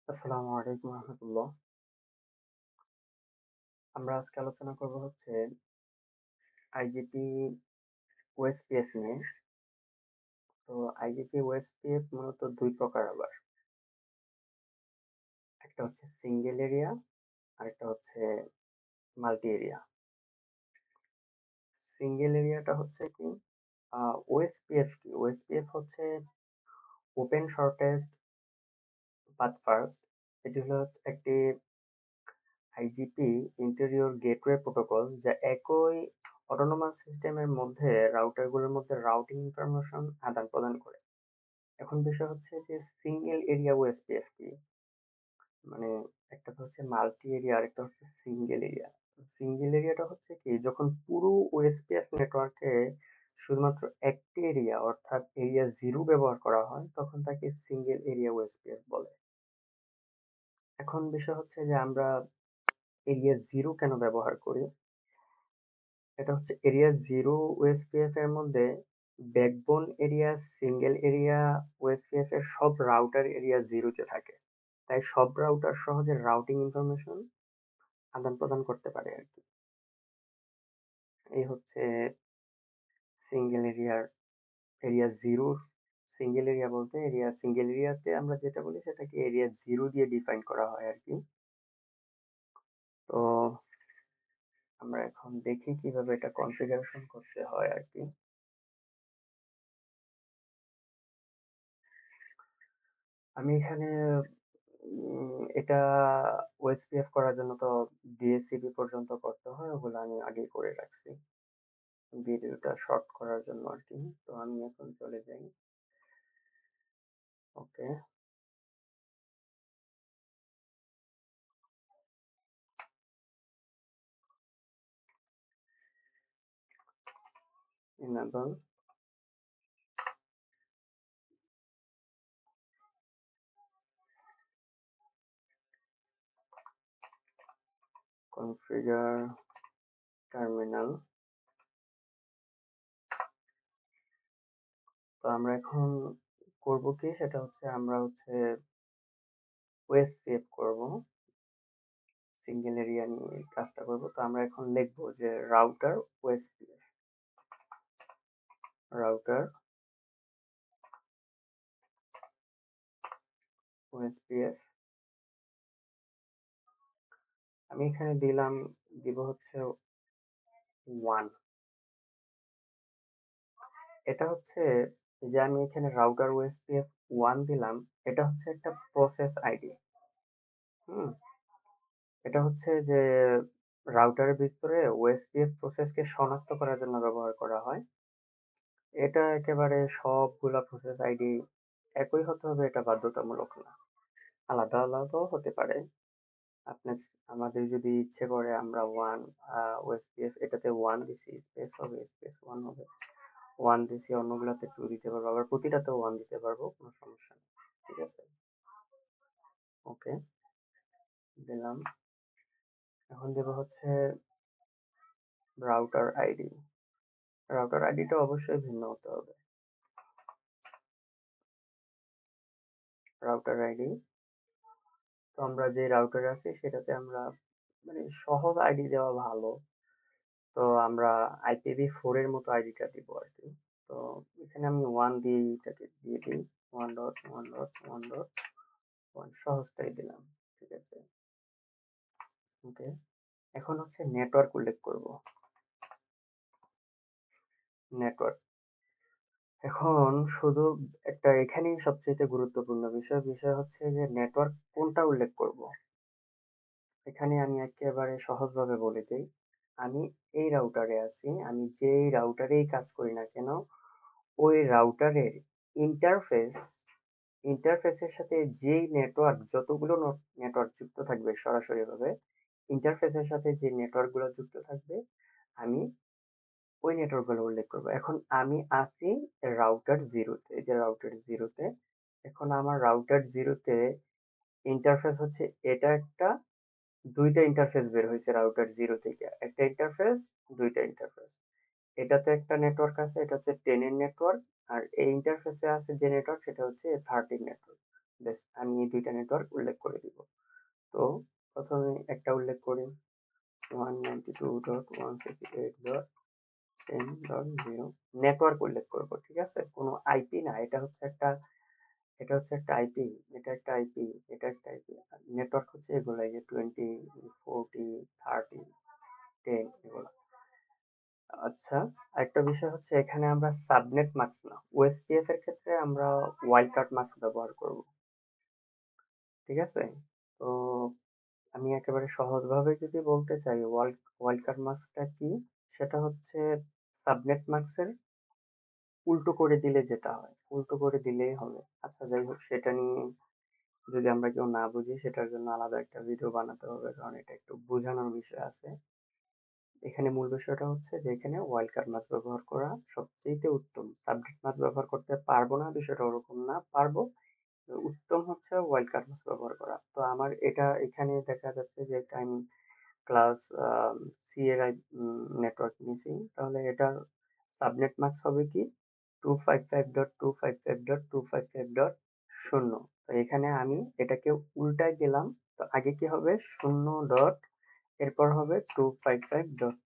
আসসালামু আলাইকুম রহমতুল্লাহ। আমরা আজকে আলোচনা করব হচ্ছে আইজিপি ওএসপিএফ নিয়ে। তো আইজিপি ওএসপিএফ মূলত দুই প্রকার আবার। একটা হচ্ছে সিঙ্গেল এরিয়া আর একটা হচ্ছে মাল্টি এরিয়া। সিঙ্গেল এরিয়াটা হচ্ছে কি ওএসপিএফ কি? ওএসপিএফ হচ্ছে ওপেন শর্টেস্ট পাথ ফার্স্ট। এটি হলো একটি আইজিপি ইন্টেরিয়র গেটওয়ে প্রোটোকল যা একই অটোনোমাস সিস্টেমের মধ্যে রাউটারগুলোর মধ্যে রাউটিং ইনফরমেশন আদান প্রদান করে। এখন বিষয় হচ্ছে যে সিঙ্গেল এরিয়া ওএসপিএফ কি? মানে একটা তো হচ্ছে মাল্টি এরিয়া আর একটা হচ্ছে সিঙ্গেল এরিয়া। সিঙ্গেল এরিয়াটা হচ্ছে কি যখন পুরো ওএসপিএফ নেটওয়ার্কে শুধুমাত্র একটি এরিয়া অর্থাৎ এরিয়া 0 ব্যবহার করা হয় তখন তাকে সিঙ্গেল এরিয়া ওএসপিএফ বলে। এখন বিষয় হচ্ছে যে আমরা এরিয়া 0 কেন ব্যবহার করি? এটা হচ্ছে এরিয়া 0 ওএসপিএফ এর মধ্যে backbone area single area OSPF এর সব রাউটার এরিয়া 0 তে থাকে। তাই সব রাউটার সহজে রাউটিং ইনফরমেশন আদান-প্রদান করতে পারে আরকি। এই হচ্ছে সিঙ্গেল এরিয়ার এরিয়া 0 র সিঙ্গেল এরিয়া বলতে সিঙ্গেল এরিয়াতে আমরা যেটা বলি সেটাকে এরিয়া 0 দিয়ে ডিফাইন করা হয় আরকি। তো আমরা এখন দেখি কিভাবে এটা কনফিগারেশন করতে হয় আরকি। আমি এখানে এটা ওএসপিএফ করার জন্য তো ডিএসসিপি পর্যন্ত করতে হয়, ওগুলো আমি আগেই করে রাখছি। ভিডিওটা শর্ট করার জন্য আরকি। তো আমি এখন চলে যাই। ওকে, enable configure terminal। তো আমরা এখন করব কি সেটা হচ্ছে আমরা হচ্ছে ওএসপিএফ করব, সিঙ্গেল এরিয়া নিয়ে এই কাজটা করব। তো আমরা এখন লিখব যে রাউটার ওএসপিএফ, রাউটার ওএসপিএফ। আমি এখানে দিব হচ্ছে 1। এটা হচ্ছে যে আমি এখানে রাউটার ওএসপিএফ 1 দিলাম, এটা হচ্ছে একটা প্রসেস আইডি। হুম, এটা হচ্ছে যে রাউটারের ভিতরে ওএসপিএফ প্রসেসকে শনাক্ত করার জন্য ব্যবহার করা হয়। এটা একেবারে সবগুলা প্রসেস আইডি একই হতে হবে এটা বাধ্যতামূলক না। আলাদা আলাদাও হতে পারে। আপনার আমাদের যদি ইচ্ছে করে আমরা 1 ওএসপিএফ এটাতে 1 দিছি স্পেস হবে, স্পেস 1 হবে। 1 দিছি অন্যগুলাতে 2 দিতে পারবো। আবার প্রতিটাতেও 1 দিতে পারবো। কোনো সমস্যা নেই। ঠিক আছে? ওকে, দিলাম। এখন দেব হচ্ছে রাউটার আইডি। রাউটার আইডিটা অবশ্যই ভিন্ন হতে হবে। Router ID. তো আমরা যে রাউটারে আছি সেটাতে আমরা সহজ আইডি দেওয়া ভালো। তো আমরা IPv4 এর মতো আইডিটা দিব আরকি। তো এখানে আমি 1 দিয়ে এটাকে দিয়ে দিই। 1.1.1.1 সহজটাই দিলাম। ঠিক আছে? ওকে। এখন হচ্ছে নেটওয়ার্ক উল্লেখ করব। নেটওয়ার্ক। এখন শুধু একটা এখানেই সবচাইতে গুরুত্বপূর্ণ বিষয় হচ্ছে যে নেটওয়ার্ক কোনটা উল্লেখ করব। এখানে আমি একেবারে সহজভাবে বলে দেই। আমি এই রাউটারে আছি। আমি যেই রাউটারেই কাজ করি না কেন, ওই রাউটারের ইন্টারফেস ইন্টারফেসের সাথে যেই নেটওয়ার্ক যতগুলো নেটওয়ার্ক যুক্ত থাকবে সরাসরিভাবে, ইন্টারফেসের সাথে যে নেটওয়ার্ক গুলো যুক্ত থাকবে, আমি ওই নেটওয়ার্ক গুলো উল্লেখ করব। এখন আমি আছি রাউটার 0 তে। এই যে রাউটার 0 তে। এখন আমার রাউটার 0 তে ইন্টারফেস হচ্ছে এটা একটা, ২ টা ইন্টারফেস বের হইছে রাউটার 0 থেকে। একটা ইন্টারফেস, ২ টা ইন্টারফেস। এটাতে একটা নেটওয়ার্ক আছে, এটা হচ্ছে 10 এর নেটওয়ার্ক। আর এই ইন্টারফেসে আছে যে নেটওয়ার্ক সেটা হচ্ছে 13 নেটওয়ার্ক। বেশ আমি এই ২ টা নেটওয়ার্ক উল্লেখ করে দিব। তো প্রথমে একটা উল্লেখ করি 192.168.10.0 নেটওয়ার্ক উল্লেখ করব। ঠিক আছে? কোনো আইপি না। এটা হচ্ছে একটা আইপি, এটা একটা আইপি, এটা একটা আইপি। নেটওয়ার্ক হচ্ছে এগুলা এই যে 20, 40, 30, 10 এগুলা। আচ্ছা, আরেকটা বিষয় হচ্ছে এখানে আমরা সাবনেট মাস্ক না, ওএসপিএফ এর ক্ষেত্রে আমরা ওয়াইল্ডকার্ড মাস্ক ব্যবহার করব। ঠিক আছে? তো আমি একেবারে সহজভাবে যদি বলতে চাই ওয়াইল্ডকার্ড মাস্কটা কি? সেটা হচ্ছে সাবনেট মাস্কের উল্টো করে দিলে যেটা হয়, উল্টো করে দিলেই হবে। আচ্ছা যাই হোক সেটা নিয়ে যদি আমরা কেউ না বুঝি সেটার জন্য আলাদা একটা ভিডিও বানাতে হবে কারণ এটা একটু বোঝানোর বিষয় আছে। এখানে মূল বিষয়টা হচ্ছে যে এখানে ওয়াইল্ডকার্ড মাছ ব্যবহার করা সবচেয়ে উত্তম। সাবজেক্ট মাছ ব্যবহার করতে পারবো না বিষয়টা ওরকম না, পারবো। উত্তম হচ্ছে ওয়াইল্ডকার্ড মাছ ব্যবহার করা। তো আমার এটা এখানে দেখা যাচ্ছে যে এটা আমি ক্লাস সি এর নেটওয়ার্ক নিয়েছি। তাহলে এটার সাবনেট মাস্ক হবে কি 255.255.255.0। তো এখানে আমি এটাকে উল্টায় দিলাম। তো আগে কি হবে 0 ডট এরপর হবে 255 ডট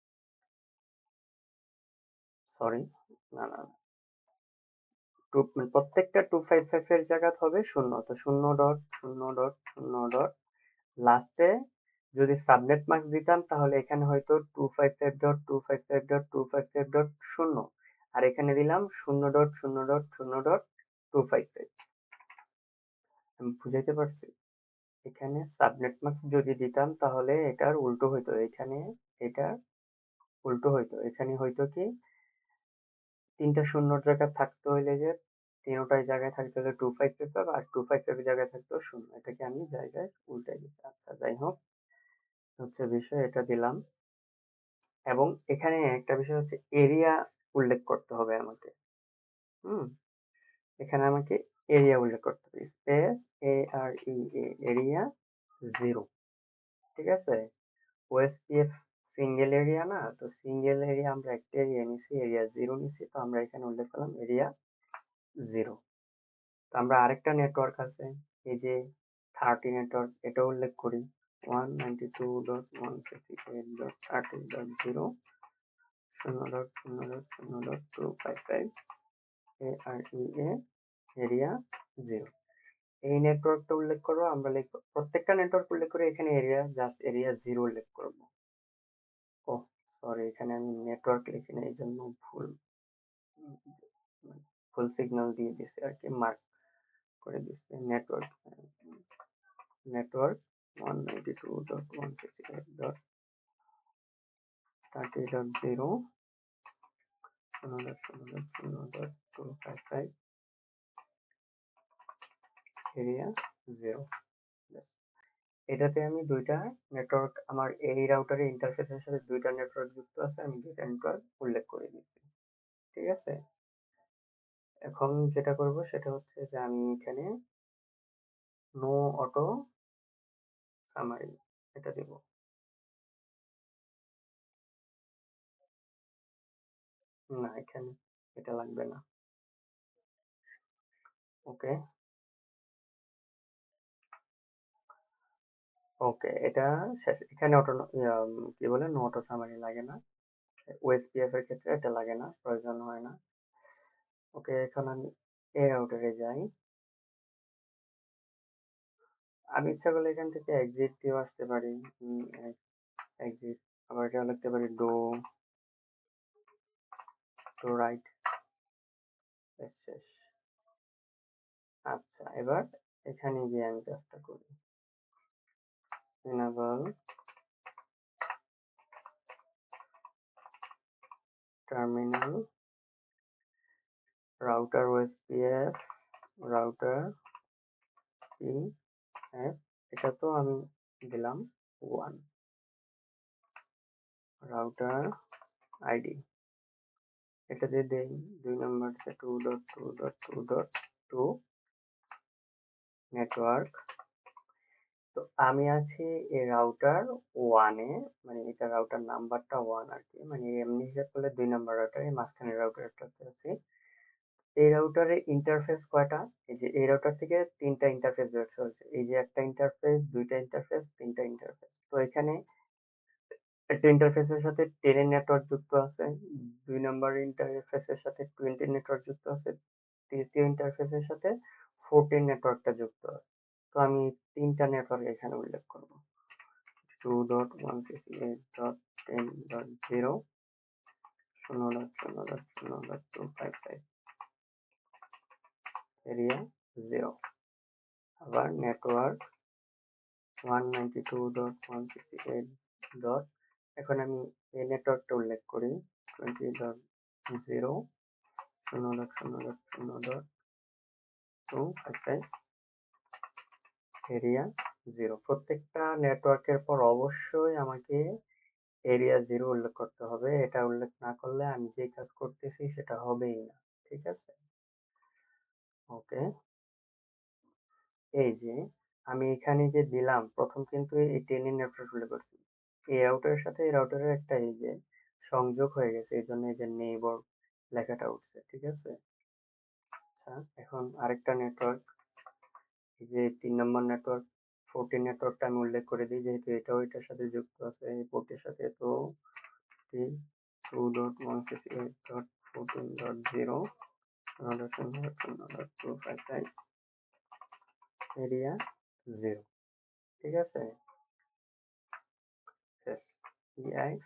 সরি না না প্রত্যেকটা 255 এর জায়গা হবে 0। তো 0 ডট 0 ডট 0 ডট লাস্টে যদি সাবনেট মার্ক দিতাম তাহলে এখানে হয়তো 255.255.255.0 আর এখানে দিলাম 0 ডট 0 ডট 0 ডট 255। আমি বুঝাইতে পারছি? এখানে সাবনেট মাস্ক যদি দিতাম তাহলে এটার উল্টো হইতো। এটা উল্টো হইতো। এখানে হইতো কি ৩ টা শূন্যর জায়গায় থাকতো হইলে যে ৩ জায়গায় থাকতো হলো 255 আর 255 এর জায়গায় থাকতো 0। এটাকে আমি জায়গায় উল্টাই দিচ্ছি। আচ্ছা যাই হোক হচ্ছে বিষয় এটা দিলাম এবং এখানে একটা বিষয় হচ্ছে এরিয়া উল্লেখ করতে হবে আমাকে। হুম? এখানে আমাকে এরিয়া উল্লেখ করতে হবে। Space AREA area 0। ঠিক আছে? ওএসপিএফ সিঙ্গেল এরিয়া না তো সিঙ্গেল এরিয়া আমরা একটা এরিয়া নিছি এরিয়া 0 নিছি তো আমরা এখানে উল্লেখ করলাম এরিয়া 0। তো আমরা আরেকটা নেটওয়ার্ক আছে এই যে 30 নেটওয়ার্ক এটা উল্লেখ করি 192.168.30.0 0.0.0.255 AREA এরিয়া 0। এই নেটওয়ার্কটা উল্লেখ করবো আমরা লিখবো প্রত্যেকটা নেটওয়ার্ক উল্লেখ করে এখানে এরিয়া জাস্ট এরিয়া 0 উল্লেখ করবো। ওহ সরি এখানে আমি নেটওয়ার্ক লিখি না এই জন্য ফুল সিগন্যাল দিয়ে দিছি আর কি মার্ক করে দিচ্ছি নেটওয়ার্ক 192.168.30.0 0.0.0.255 এরিয়া 0। এটাতে আমি দুইটা নেটওয়ার্ক আমার এই রাউটারের ইন্টারফেসের সাথে দুইটা নেটওয়ার্ক যুক্ত আছে আমি দুইটা নেটওয়ার্ক উল্লেখ করে দিচ্ছি। ঠিক আছে? এখন যেটা করব সেটা হচ্ছে যে আমি এখানে নো অটো সামারি এটা দিব। না এখানে এটা লাগবে না। ওকে ওকে এটা শেষ। এখানে কি বলে নো অটো সামারি লাগে না। ওএসপিএফ এর ক্ষেত্রে এটা লাগে না, প্রয়োজন হয় না। ওকে এখন আমি এই রাউটারে যাই। আমি ইচ্ছা করলে এখান থেকে এক্সিট দিয়েও আসতে পারি। এক্সিট আবার এটা লিখতে পারি ডো রাইট শেষ। আচ্ছা এবার এখানে গিয়ে আমি কাজটা করি। enable terminal router OSPF router PF এটা তো আমি দিলাম 1 router ID এটা দিয়ে দেই 2 নাম্বার 2.2.2.2 নেটওয়ার্ক। তো আমি আছি এই রাউটার 1 এ মানে এটা রাউটার নাম্বারটা 1 আর কি মানে এমনি হিসাব করলে 2 নাম্বার রাউটার এই মাঝখানের রাউটারটাতে আছি। এই রাউটারের ইন্টারফেস কয়টা? এই যে এই রাউটার থেকে ৩ টা ইন্টারফেস বের হয়েছে। এই যে একটা ইন্টারফেস, ২ টা ইন্টারফেস, ৩ টা ইন্টারফেস। তো এখানে একটা ইন্টারফেসের সাথে 10 এর নেটওয়ার্ক যুক্ত আছে, ২ নাম্বার ইন্টারফেসের সাথে 20 এর নেটওয়ার্ক যুক্ত আছে, তৃতীয় ইন্টারফেসের সাথে 14 নেটওয়ার্কটা যুক্ত আছে। তো আমি ৩ টা নেটওয়ার্ক এখানে উল্লেখ করব। 2.168.10.0 0.0.0.255 এরিয়া 0। আবার নেটওয়ার্ক 192.168. এখন আমি এই নেটওয়ার্কটা উল্লেখ করি 20.0 0.0.0.255 এরিয়া 0। প্রত্যেকটা নেটওয়ার্কের পর অবশ্যই আমাকে এরিয়া 0 উল্লেখ করতে হবে। এটা উল্লেখ না করলে আমি যে কাজ করতেছি সেটা হবেই না। ঠিক আছে? ওকে। এই যে আমি এখানে যে দিলাম প্রথম কিন্তু এই 10 এর নেটওয়ার্ক উল্লেখ করছি। এই রাউটারের সাথে এই রাউটারের একটা এই যে সংযোগ হয়ে গেছে। এইজন্য এই যে নেইবার লেখাটা উঠছে। ঠিক আছে? আচ্ছা, এখন আরেকটা নেটওয়ার্ক এই যে ৩ নম্বর নেটওয়ার্ক 14 নেটওয়ার্কটা আমি উল্লেখ করে দিই যেহেতু এটাও এটার সাথে যুক্ত আছে এই পোর্টের সাথে। তো 2.168.14.0 0.0.255 এরিয়া 0। ঠিক আছে? শেষ। EX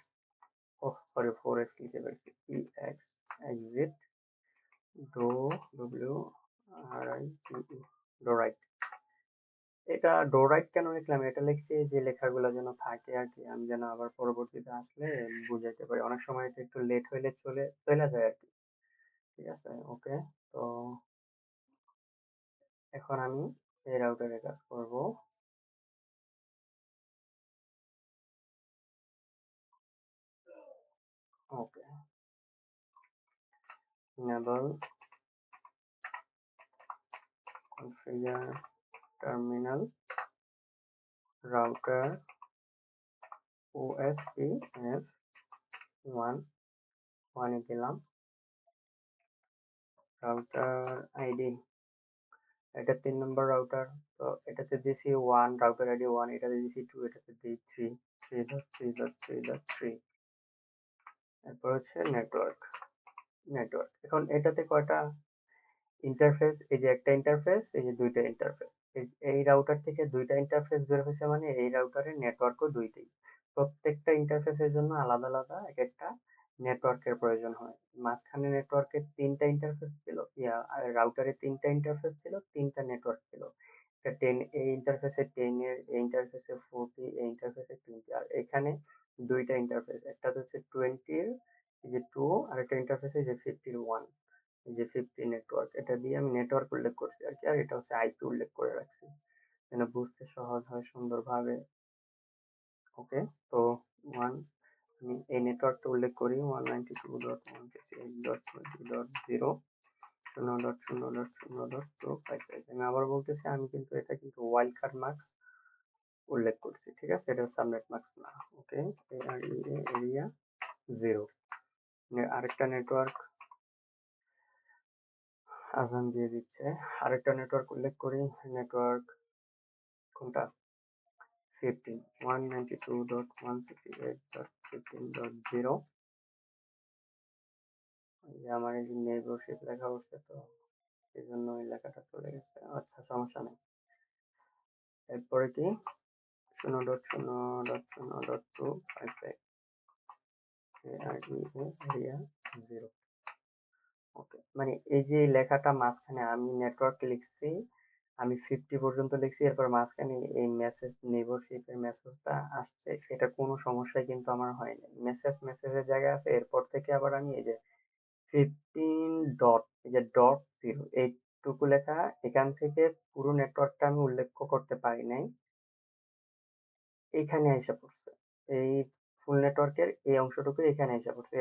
সরি 4x লিখে ফেলছি। EX exit ডো WRITE ডোরাইট। এটা ডোরাইট কেন লিখলাম? এটা লিখছি যে লেখাগুলো যেন থাকে আর কি, আমি যেন আবার পরবর্তীতে আসলে বুঝাইতে পারি। অনেক সময় এটা একটু লেট হইলে চলে যায় আর কি। ঠিক আছে? ওকে। তো এখন আমি এই রাউটারে কাজ করব। ওকে। enable configure terminal router OSPF 1 এ দিলাম রাউটার আইডি। এটা ৩ নম্বর রাউটার। তো এটাতে দিছি 1 রাউটার আইডি 1, এটাতে দিছি 2, এটাতে দিই 3 3.3.3.3। এরপর হচ্ছে নেটওয়ার্ক। এখন এটাতে কয়টা ইন্টারফেস? এই যে একটা ইন্টারফেস, এই যে দুইটা ইন্টারফেস। এই রাউটার থেকে দুইটা ইন্টারফেস বের হয়েছে মানে এই রাউটারের নেটওয়ার্কও দুইটাই। প্রত্যেকটা ইন্টারফেসের জন্য আলাদা আলাদা এক একটা নেটওয়ার্কের প্রয়োজন হয়। মাঝখানে নেটওয়ার্কের ৩ টা ইন্টারফেস ছিল, রাউটারে ৩ টা ইন্টারফেস ছিল, ৩ টা নেটওয়ার্ক ছিল। এটা 10 এই ইন্টারফেসে 10 এর, এই ইন্টারফেসে 40, এই ইন্টারফেসে 20। আর এখানে দুইটা ইন্টারফেস, একটা হচ্ছে 20 এর এই যে 2, আর একটা ইন্টারফেসে যে 50 এর 1, এই যে 50 নেটওয়ার্ক। এটা দিয়ে আমি নেটওয়ার্ক উল্লেখ করছি আর কি। আর এটা হচ্ছে আইপি উল্লেখ করে রাখছি যেন বুঝতে সহজ হয় সুন্দরভাবে। ওকে। তো 1 আমি এই নেটওয়ার্কটা উল্লেখ করি 192.168.20.0 0.0.0.255। আমি আবার বলতেছি আমি কিন্তু এটা কিন্তু ওয়াইল্ড কার্ড মার্কস উল্লেখ করছি। ঠিক আছে? এটা সাবনেট মার্কস না। ওকে। এরিয়া 0। আরেকটা নেটওয়ার্ক আজান দিয়ে দিচ্ছে। আরেকটা নেটওয়ার্ক উল্লেখ করি। নেটওয়ার্ক কোনটা? 15 192.168.15.0। এই যে আমার এই যে নেইবারশিপ লেখা উঠছে তো এই জন্য এই লেখাটা চলে গেছে। আচ্ছা, সমস্যা নেই। এরপরে কি 0.0.0.255 এরিয়া 0। ওকে। মানে এই যে লেখাটা মাঝখানে আমি নেটওয়ার্ক লিখছি, আমি 50 পর্যন্ত লিখছি, এরপর মাঝখানে এই মেসেজ নেইবারশিপ এর মেসেজটা আসছে, এটা কোনো সমস্যাই কিন্তু আমার হয়নি। মেসেজের জায়গায় আছে, এরপর থেকে আবার আমি এই যে 15 ডট, এই যে ডট 0 এইটুকু লেখা এখান থেকে পুরো নেটওয়ার্কটা আমি উল্লেখ করতে পারি নাই, এইখানে এসে পড়ছে। এই ফুল নেটওয়ার্কের এই অংশটুকু এখানে এসে পড়ছে।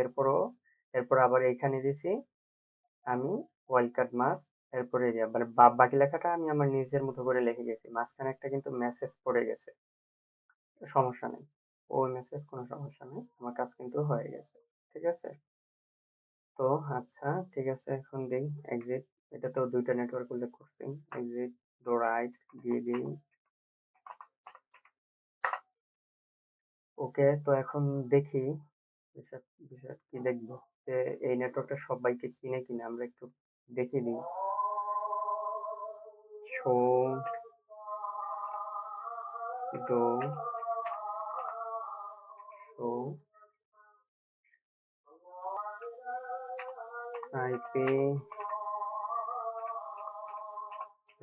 এরপর আবার এইখানে দিছি আমি ওয়াইল্ডকার্ড মাস। এরপরে এই যে মানে বাকি লেখাটা আমি আমার নিজের মতো করে লিখে গেছি। মাঝখানে একটা কিন্তু মেসেজ পড়ে গেছে। সমস্যা নেই। ওই মেসেজ কোনো সমস্যা নেই। আমার কাজ কিন্তু হয়ে গেছে। ঠিক আছে? তো আচ্ছা ঠিক আছে, এখন দেই এক্সিট। এটা তো দুইটা নেটওয়ার্ক উল্লেখ করছি। এক্সিট দো রাইট দিয়ে দিই। ওকে, তো এখন দেখি বিষয় বিষয় কি দেখবো, যে এই নেটওয়ার্কটা সবাইকে চিনে কিনা আমরা একটু দেখে নিই। শো দো শো আইপি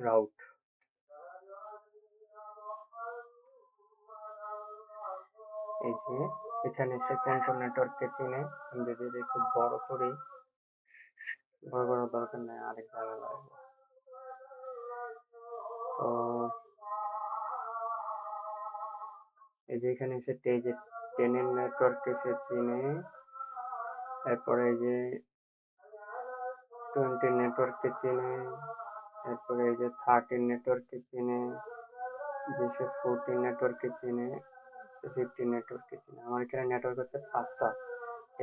রাউট। এই যে এখানে এসে কোন কোন নেটওয়ার্ককে চিনে, আমি যদি এটা একটু বড় করি, বড় করার দরকার নেই, আরেক জায়গায় লাগবে। তো এই যে এখানে এসে এই যে 10 এর নেটওয়ার্ককে সে চিনে, এরপরে এই যে 20 নেটওয়ার্ককে চিনে, এরপরে এই যে 13 নেটওয়ার্ককে চিনে, যে সে 14 নেটওয়ার্ককে চিনে, সে 15 নেটওয়ার্ককে চিনে। আমার এখানে নেটওয়ার্ক হচ্ছে 5টা।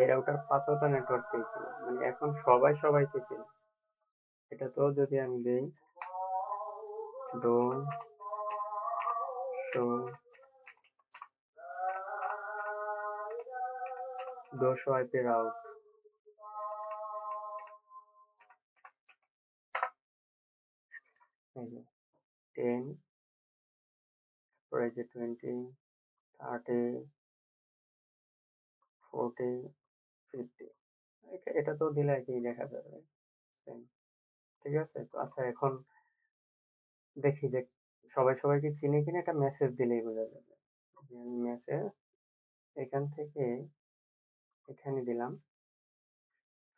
এই রাউটার 5টা নেটওয়ার্ককেই চিনে, মানে এখন সবাই সবাইকে চিনে। এটাতেও যদি আমি দেই ডো শো আইপি রাউট, এই যে 10, তারপরে এই যে 20, 30, 40, 50। এটাতেও দিলে একই দেখা যাবে, সেম। ঠিক আছে, তো আচ্ছা এখন দেখি যে সবাই সবাইকে চিনে কিনা, একটা মেসেজ দিলেই বোঝা যাবে। মেসেজ এখান থেকে এখানে দিলাম,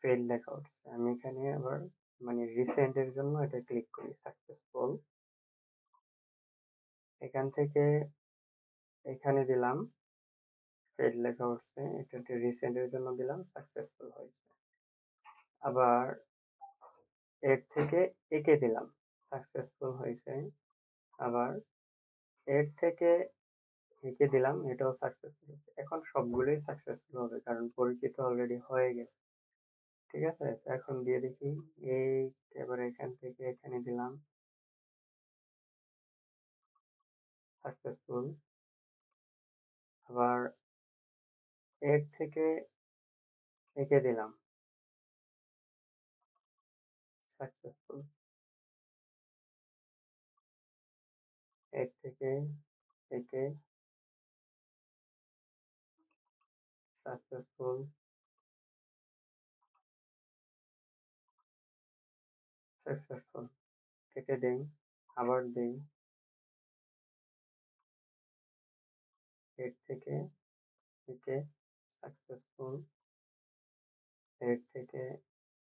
ফেল লেখা উঠছে। আমি এখানে আবার মানে রিসেন্ট এর জন্য এটা ক্লিক করি, সাকসেসফুল। এখান থেকে এখানে দিলাম, ফেল লেখা উঠছে, এটা রিসেন্ট এর জন্য দিলাম, সাকসেসফুল হয়েছে। আবার এর থেকে একে দিলাম, সাকসেসফুল হয়েছে। আবার এর থেকে একে দিলাম, এটাও সাকসেসফুল হয়েছে। এখন সবগুলোই সাকসেসফুল হবে, কারণ পরিচিত অলরেডি হয়ে গেছে। ঠিক আছে, তো এখন দিয়ে দেখি। এই এবার এখান থেকে এখানে দিলাম, সাকসেসফুল। আবার এর থেকে একে দিলাম, সাকসেসফুল। এর থেকে একে, সাকসেসফুল, সাকসেসফুল। কেটে দেই, আবার দেই। এর থেকে একে, সাকসেসফুল। এর থেকে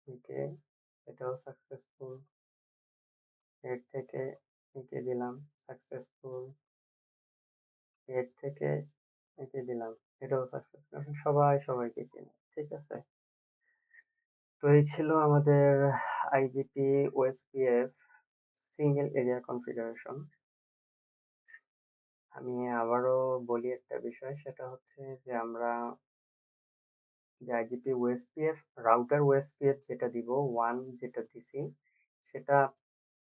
একে, এটাও সাকসেসফুল। এর থেকে একে দিলাম, সাকসেসফুল। এর থেকে একে দিলাম, এটাও সাকসেসফুল। এখন সবাই সবাইকে চেনে। ঠিক আছে, তো এই ছিল আমাদের IGP OSPF single area configuration. আমি আবারও বলি একটা বিষয়, সেটা হচ্ছে যে আমরা যে আইজিপি ওএসপিএফ রাউটার ওএসপিএফ যেটা দিব, ওয়ান যেটা দিছি, সেটা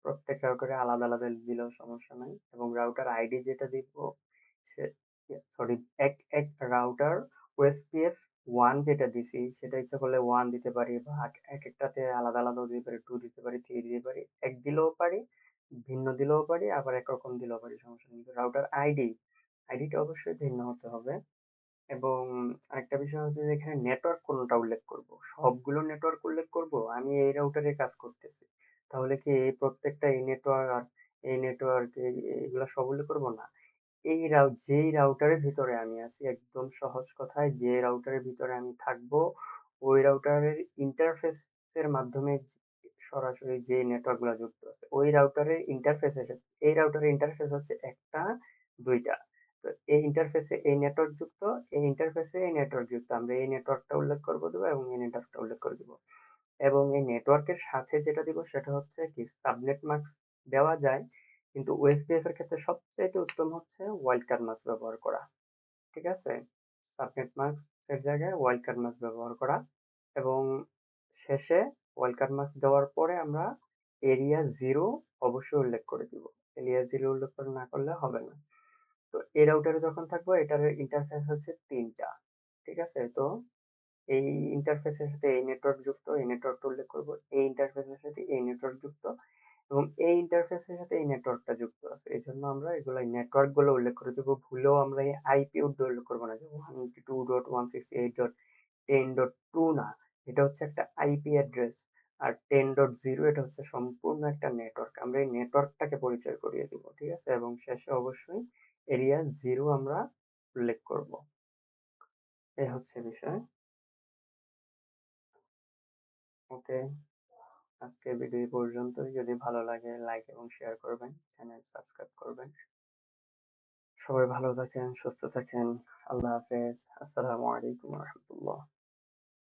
প্রত্যেক রাউটারে আলাদা আলাদা দিলেও সমস্যা নাই। এবং রাউটার আইডি যেটা দিব, সে সরি, এক এক রাউটার ওএসপিএফ ওয়ান যেটা দিছি, সেটা ইচ্ছা করলে ওয়ান দিতে পারি, বা এক একটাতে আলাদা আলাদা দিতে পারি, টু দিতে পারি, থ্রি দিতে পারি, এক দিলেও পারি, ভিন্ন দিলেও পারি, আবার একরকম দিলেও পারি, সমস্যা নেই। কিন্তু রাউটার আইডিটা অবশ্যই ভিন্ন হতে হবে। এবং আরেকটা বিষয় হচ্ছে যে এখানে নেটওয়ার্ক কোনটা উল্লেখ করব, সবগুলো নেটওয়ার্ক উল্লেখ করব। আমি এই রাউটারে কাজ করতেছি, তাহলে কি এই প্রত্যেকটা এই নেটওয়ার্ক আর এই নেটওয়ার্ক এগুলো সব উল্লেখ করব না। যেই রাউটারের ভিতরে আমি আছি, একদম সহজ কথায়, যে রাউটারের ভিতরে আমি থাকবো, ওই রাউটারের ইন্টারফেসের মাধ্যমে সরাসরি যে নেটওয়ার্ক গুলো যুক্ত আছে, ওই রাউটারের ইন্টারফেস এসেছে। এই রাউটারের ইন্টারফেস হচ্ছে একটা, দুইটা। তো এই ইন্টারফেসে এই নেটওয়ার্ক যুক্ত, এই ইন্টারফেসে এই নেটওয়ার্ক যুক্ত, আমরা এই নেটওয়ার্কটা উল্লেখ করবো দেবো এবং এই নেটওয়ার্কটা উল্লেখ করে দিব। এবং এই নেটওয়ার্কের সাথে যেটা দিব সেটা হচ্ছে কি, সাবনেট মাস্ক দেওয়া যায়, কিন্তু ওএসপিএফ এর ক্ষেত্রে সবচেয়ে উত্তম হচ্ছে ওয়াইল্ড কার্ড মাস্ক ব্যবহার করা। ঠিক আছে, সাবনেট মাস্ক এর জায়গায় ওয়াইল্ড কার্ড মাস্ক ব্যবহার করা। এবং শেষে ওয়াইল্ড মার্কস দেওয়ার পরে আমরা এরিয়া জিরো অবশ্যই উল্লেখ করে দিব। এরিয়া জিরো উল্লেখ করে না করলে হবে না। তো এই রাউটারে যখন থাকবো এটার ইন্টারফেস হচ্ছে তিনটা। ঠিক আছে? তো এই ইন্টারফেসের সাথে এই নেটওয়ার্ক যুক্ত, এই নেটওয়ার্কটা উল্লেখ করব। এই ইন্টারফেসের সাথে এই নেটওয়ার্ক যুক্ত এবং এই ইন্টারফেসের সাথে এই নেটওয়ার্কটা যুক্ত আছে। এই জন্য আমরা এগুলো নেটওয়ার্ক গুলো উল্লেখ করে দেবো। ভুলেও আমরা এই আইপি উল্লেখ করবো না যে 192.168.10.2 না। এটা হচ্ছে একটা আইপি অ্যাড্রেস। আর 10.0 এটা হচ্ছে সম্পূর্ণ একটা নেটওয়ার্ক। আমরা এই নেটওয়ার্কটাকে পরিচয় করিয়ে দিব। ঠিক আছে? এবং শেষে অবশ্যই এরিয়া জিরো আমরা উল্লেখ করব। এই হচ্ছে বিষয়। ওকে, আজকে ভিডিও এই পর্যন্তই। যদি ভালো লাগে লাইক এবং শেয়ার করবেন, চ্যানেল সাবস্ক্রাইব করবেন। সবাই ভালো থাকেন, সুস্থ থাকেন। আল্লাহ হাফেজ। আসসালামু আলাইকুম রহমতুল্লাহ।